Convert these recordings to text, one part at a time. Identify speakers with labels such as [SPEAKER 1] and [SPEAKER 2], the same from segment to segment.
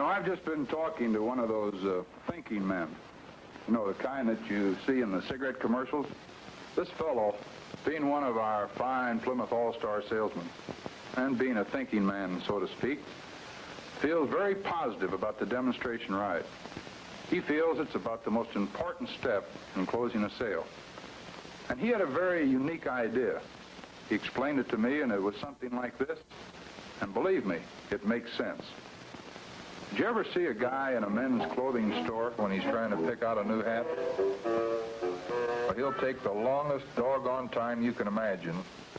[SPEAKER 1] I've just been talking to one of those thinking men. You know, the kind that you see in the cigarette commercials. This fellow, being one of our fine Plymouth all-star salesmen, and being a thinking man, so to speak, feels very positive about the demonstration ride. He feels it's about the most important step in closing a sale. And he had a very unique idea. He explained it to me, and it was something like this. And believe me, it makes sense. Did you ever see a guy in a men's clothing store when he's trying to pick out a new hat? Well, he'll take the longest doggone time you can imagine,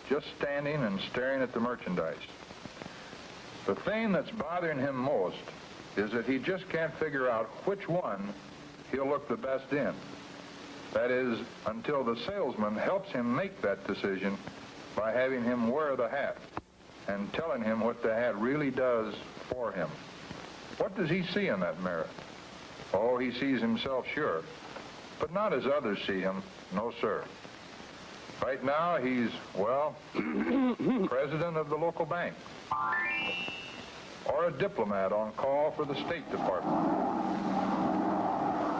[SPEAKER 1] just standing and staring at the merchandise. The thing that's bothering him most is that he just can't figure out which one he'll look the best in. That is, until the salesman helps him make that decision by having him wear the hat and telling him what the hat really does for him. What does he see in that mirror? Oh, he sees himself, sure, but not as others see him. No, sir. Right now, he's, well, president of the local bank, or a diplomat on call for the State Department.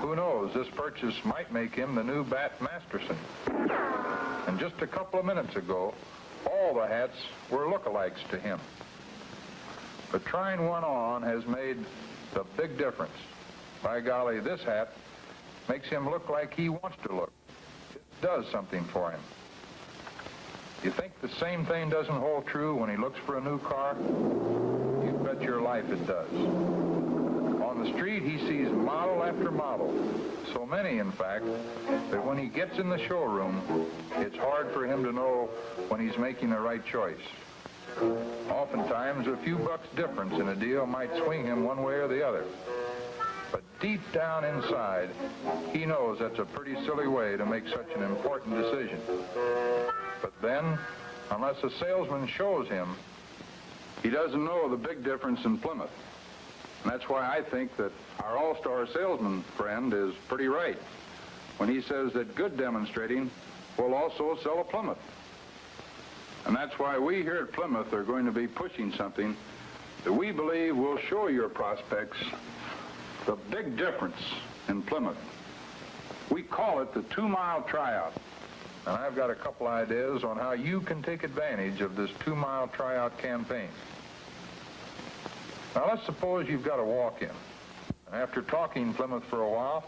[SPEAKER 1] Who knows, this purchase might make him the new Bat Masterson. And just a couple of minutes ago, all the hats were lookalikes to him. But trying one on has made the big difference. By golly, this hat makes him look like he wants to look. It does something for him. You think the same thing doesn't hold true when he looks for a new car? You bet your life it does. On the street, he sees model after model. So many, in fact, that when he gets in the showroom, it's hard for him to know when he's making the right choice. Oftentimes, a few bucks difference in a deal might swing him one way or the other. But deep down inside, he knows that's a pretty silly way to make such an important decision. But then, unless a salesman shows him, he doesn't know the big difference in Plymouth. And that's why I think that our all-star salesman friend is pretty right when he says that good demonstrating will also sell a Plymouth. And that's why we here at Plymouth are going to be pushing something that we believe will show your prospects the big difference in Plymouth. We call it the Two-Mile Tryout. And I've got a couple ideas on how you can take advantage of this Two-Mile Tryout campaign. Now, let's suppose you've got a walk-in. And after talking Plymouth for a while,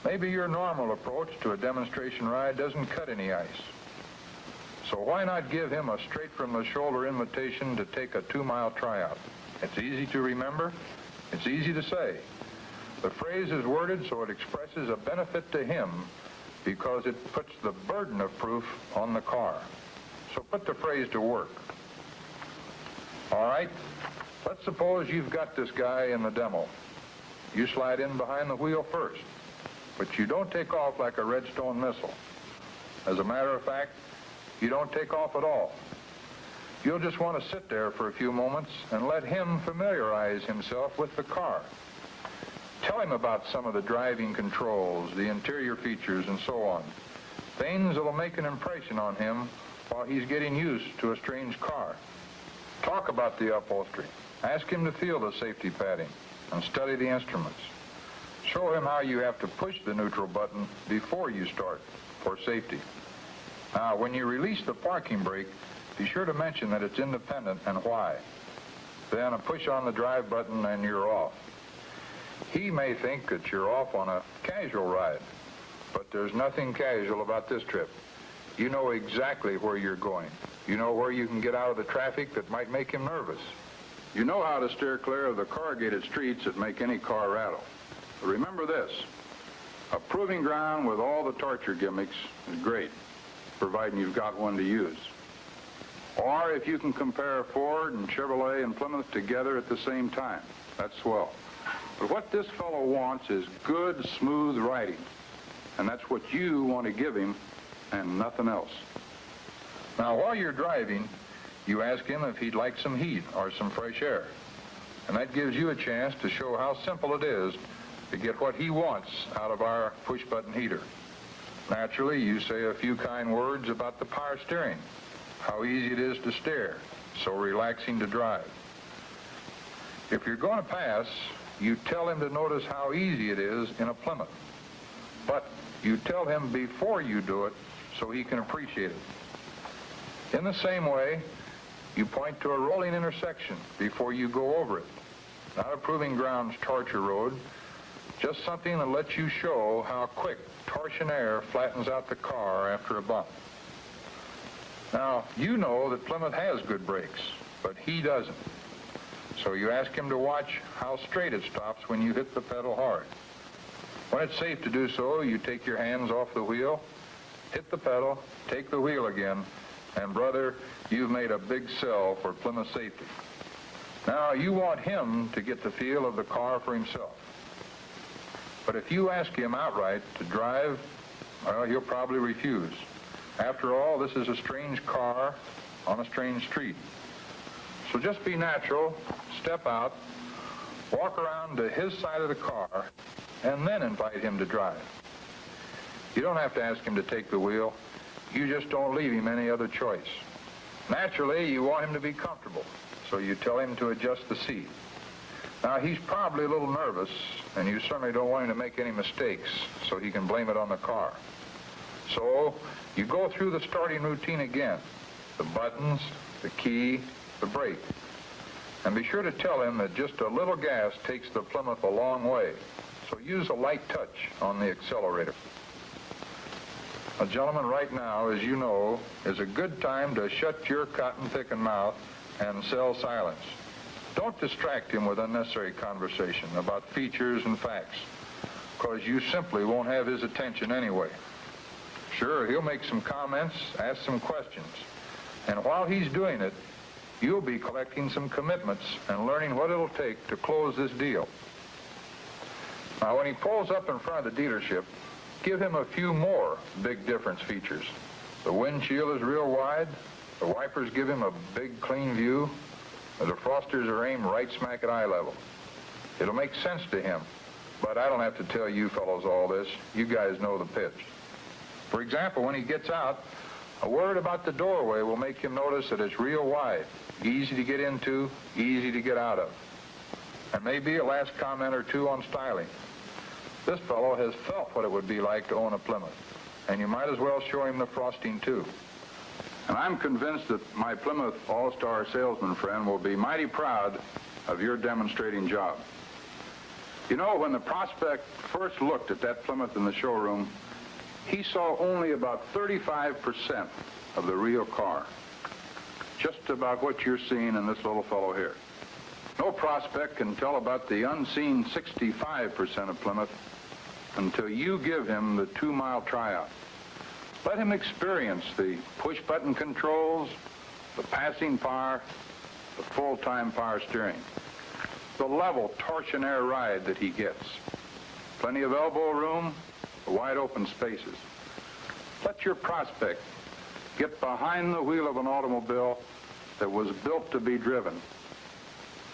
[SPEAKER 1] maybe your normal approach to a demonstration ride doesn't cut any ice. So why not give him a straight-from-the-shoulder invitation to take a two-mile tryout? It's easy to remember. It's easy to say. The phrase is worded so it expresses a benefit to him because it puts the burden of proof on the car. So put the phrase to work. All right, let's suppose you've got this guy in the demo. You slide in behind the wheel first, but you don't take off like a Redstone missile. As a matter of fact, you don't take off at all. You'll just want to sit there for a few moments and let him familiarize himself with the car. Tell him about some of the driving controls, the interior features, and so on. Things that'll make an impression on him while he's getting used to a strange car. Talk about the upholstery. Ask him to feel the safety padding and study the instruments. Show him how you have to push the neutral button before you start for safety. Now, when you release the parking brake, be sure to mention that it's independent and why. Then a push on the drive button and you're off. He may think that you're off on a casual ride, but there's nothing casual about this trip. You know exactly where you're going. You know where you can get out of the traffic that might make him nervous. You know how to steer clear of the corrugated streets that make any car rattle. But remember this, a proving ground with all the torture gimmicks is great, providing you've got one to use. Or if you can compare Ford and Chevrolet and Plymouth together at the same time, that's swell. But what this fellow wants is good, smooth riding. And that's what you want to give him and nothing else. Now, while you're driving, you ask him if he'd like some heat or some fresh air. And that gives you a chance to show how simple it is to get what he wants out of our push-button heater. Naturally, you say a few kind words about the power steering, how easy it is to steer, so relaxing to drive. If you're going to pass, you tell him to notice how easy it is in a Plymouth. But you tell him before you do it so he can appreciate it. In the same way, you point to a rolling intersection before you go over it. Not a proving grounds torture road, just something that lets you show how quick Torsion Aire flattens out the car after a bump. Now, you know that Plymouth has good brakes, but he doesn't. So you ask him to watch how straight it stops when you hit the pedal hard. When it's safe to do so, you take your hands off the wheel, hit the pedal, take the wheel again, and brother, you've made a big sell for Plymouth safety. Now, you want him to get the feel of the car for himself. But if you ask him outright to drive, well, he'll probably refuse. After all, this is a strange car on a strange street. So just be natural, step out, walk around to his side of the car, and then invite him to drive. You don't have to ask him to take the wheel. You just don't leave him any other choice. Naturally, you want him to be comfortable, so you tell him to adjust the seat. Now, he's probably a little nervous, and you certainly don't want him to make any mistakes, so he can blame it on the car. So you go through the starting routine again, the buttons, the key, the brake. And be sure to tell him that just a little gas takes the Plymouth a long way, so use a light touch on the accelerator. Now, gentlemen, right now, as you know, is a good time to shut your cotton-thickened mouth and sell silence. Don't distract him with unnecessary conversation about features and facts, because you simply won't have his attention anyway. Sure, he'll make some comments, ask some questions, and while he's doing it, you'll be collecting some commitments and learning what it'll take to close this deal. Now, when he pulls up in front of the dealership, give him a few more big difference features. The windshield is real wide, the wipers give him a big, clean view, the defrosters are aimed right smack at eye level. It'll make sense to him, but I don't have to tell you fellows all this. You guys know the pitch. For example, when he gets out, a word about the doorway will make him notice that it's real wide, easy to get into, easy to get out of. And maybe a last comment or two on styling. This fellow has felt what it would be like to own a Plymouth, and you might as well show him the frosting too. And I'm convinced that my Plymouth all-star salesman friend will be mighty proud of your demonstrating job. You know, when the prospect first looked at that Plymouth in the showroom, he saw only about 35% of the real car. Just about what you're seeing in this little fellow here. No prospect can tell about the unseen 65% of Plymouth until you give him the 2-mile tryout. Let him experience the push-button controls, the passing power, the full-time power steering, the level Torsion Aire ride that he gets, plenty of elbow room, the wide-open spaces. Let your prospect get behind the wheel of an automobile that was built to be driven.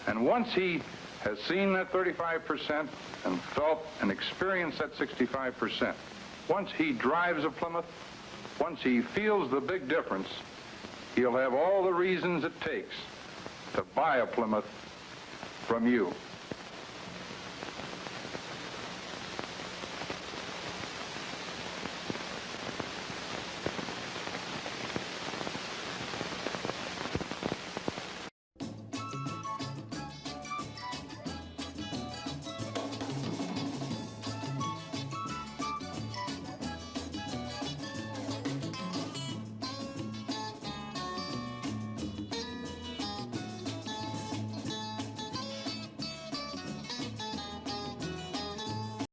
[SPEAKER 1] And once he has seen that 35% and felt and experienced that 65%, once he drives a Plymouth, once he feels the big difference, he'll have all the reasons it takes to buy a Plymouth from you.